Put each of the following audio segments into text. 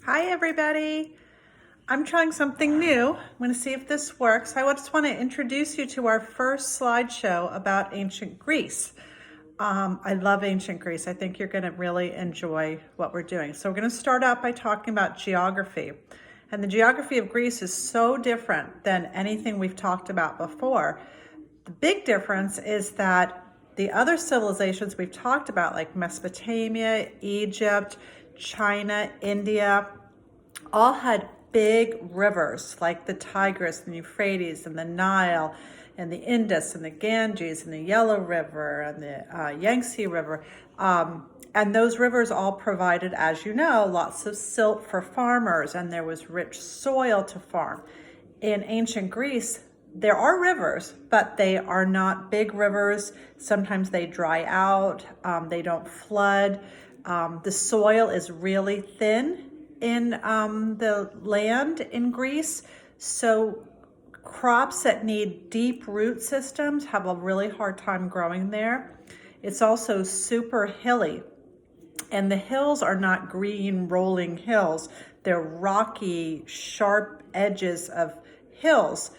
Hi everybody. I'm trying something new. I'm going to see if this works. I just want to introduce you to our first slideshow about ancient Greece. I love ancient Greece. I think you're going to really enjoy what we're doing. So we're going to start out by talking about geography. And the geography of Greece is so different than anything we've talked about before. The big difference is that the other civilizations we've talked about, like Mesopotamia, Egypt, China, India, all had big rivers like the Tigris and Euphrates and the Nile and the Indus and the Ganges and the Yellow River and the Yangtze River. And those rivers all provided, as you know, lots of silt for farmers, and there was rich soil to farm. In ancient Greece, there are rivers, but they are not big rivers. Sometimes they dry out, they don't flood. The soil is really thin in the land in Greece. So crops that need deep root systems have a really hard time growing there. It's also super hilly. And the hills are not green rolling hills. They're rocky, sharp edges of hills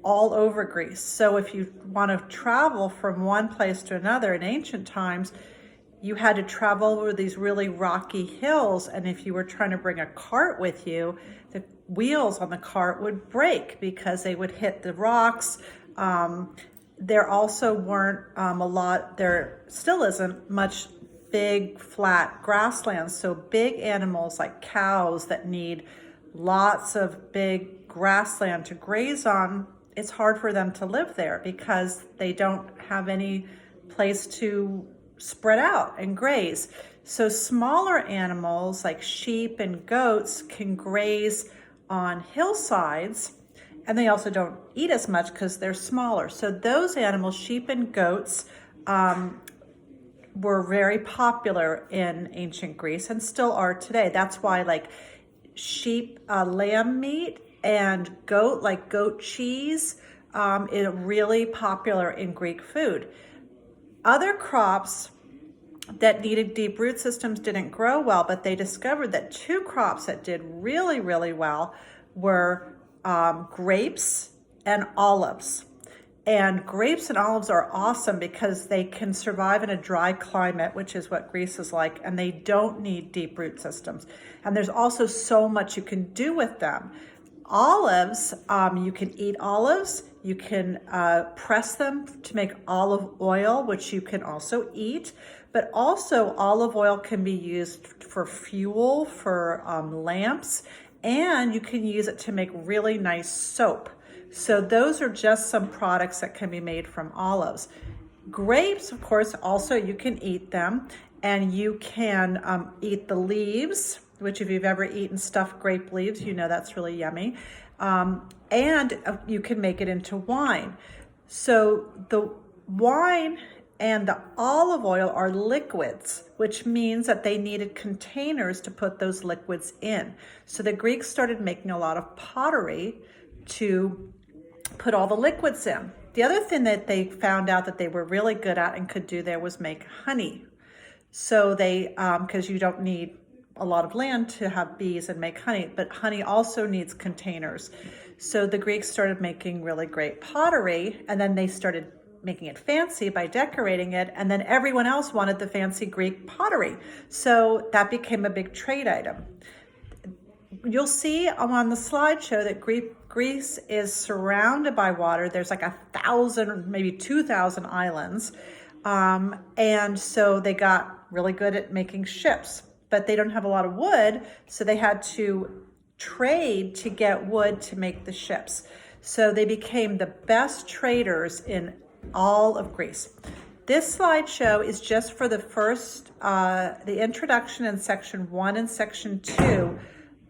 all over Greece. So if you want to travel from one place to another in ancient times, you had to travel over these really rocky hills, and if you were trying to bring a cart with you, the wheels on the cart would break because they would hit the rocks. There also weren't there still isn't much big flat grasslands, so big animals like cows that need lots of big grassland to graze on, it's hard for them to live there because they don't have any place to spread out and graze. So smaller animals like sheep and goats can graze on hillsides, and they also don't eat as much because they're smaller. So those animals, sheep and goats, were very popular in ancient Greece and still are today. That's why like sheep, lamb meat and goat cheese is really popular in Greek food. Other crops that needed deep root systems didn't grow well, but they discovered that two crops that did really, really well were grapes and olives. And grapes and olives are awesome because they can survive in a dry climate, which is what Greece is like, and they don't need deep root systems. And there's also so much you can do with them. Olives, you can eat olives, you can press them to make olive oil, which you can also eat, but also olive oil can be used for fuel, for lamps, and you can use it to make really nice soap. So those are just some products that can be made from olives. Grapes, of course, also you can eat them, and you can eat the leaves, which if you've ever eaten stuffed grape leaves, you know that's really yummy. And you can make it into wine. So the wine and the olive oil are liquids, which means that they needed containers to put those liquids in. So the Greeks started making a lot of pottery to put all the liquids in. The other thing that they found out that they were really good at and could do there was make honey. So they, because you don't need a lot of land to have bees and make honey, but honey also needs containers. So the Greeks started making really great pottery, and then they started making it fancy by decorating it, and then everyone else wanted the fancy Greek pottery. So that became a big trade item. You'll see on the slideshow that Greece is surrounded by water. There's like 1,000, maybe 2,000 islands. And so they got really good at making ships, but they don't have a lot of wood, so they had to trade to get wood to make the ships. So they became the best traders in all of Greece. This slideshow is just for the first, the introduction in section 1 and section 2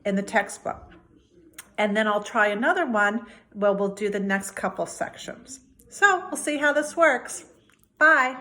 in the textbook. And then I'll try another one where we'll do the next couple sections. So we'll see how this works. Bye.